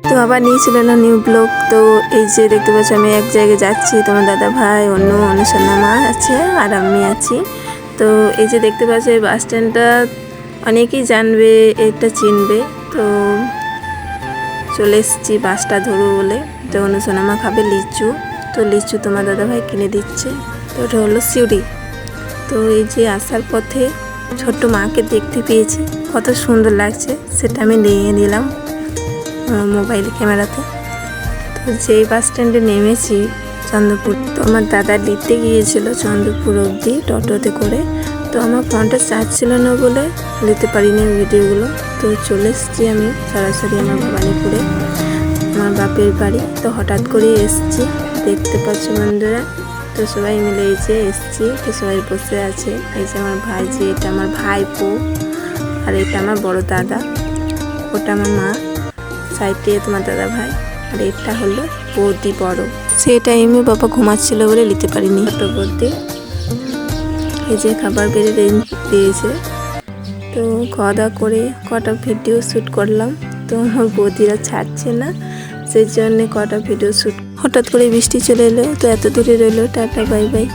তো আবার নিয়েছিল না নিউ ব্লগ। তো এই যে দেখতে পাচ্ছি আমি এক জায়গায় যাচ্ছি, তোমার দাদা ভাই, অন্য অনুসন্ধ্যা মা আছে আর আমি আছি। তো এই যে দেখতে পাচ্ছি এই বাস স্ট্যান্ডটা অনেকেই জানবে, এটা চিনবে। তো চলে এসেছি বাসটা ধরবো বলে। তো অনুসন্ধ্যা মা খাবে লিচু, তো লিচু তোমার দাদা ভাই কিনে দিচ্ছে। তো ওটা হলো সিউড়ি। তো এই যে আসার পথে ছোট্ট মাকে দেখতে পেয়েছি, কত সুন্দর লাগছে, সেটা আমি নিয়ে নিলাম মোবাইল ক্যামেরাতে। তো যেই বাস স্ট্যান্ডে নেমেছি চন্দ্রপুর, তো আমার দাদা দিতে গিয়েছিল চন্দ্রপুর অবধি টোটোতে করে। তো আমার ফোনটা চার্জ ছিল না বলে নিতে পারিনি ভিডিওগুলো। তো চলে এসেছি আমি সরাসরি আমার ভবানীপুরে, আমার বাপের বাড়ি। তো হঠাৎ করে এসেছি, দেখতে পাচ্ছ বন্ধুরা। তো সবাই মিলে এই যে এসেছি, তো সবাই বসে আছে। এই যে আমার ভাইজি, এটা আমার ভাইপো, আর এটা আমার বড় দাদা, ওটা আমার মা, সাইডে তোমার দাদা ভাই, আর এটা হলো বৌদি বড়। সেই টাইমে বাবা ঘুমাচ্ছিল বলে নিতে পারিনি ছোটো বৌদি। এই যে খাবার বেড়ে দিয়েছে। তো খাওয়া দাওয়া করে কটা ভিডিও শ্যুট করলাম। তো আমার বৌদিরা ছাড়ছে না, সেই জন্যে কটা ভিডিও শ্যুট। হঠাৎ করে বৃষ্টি চলে এলো, তো এত দূরে রইলো। Tata bye bye.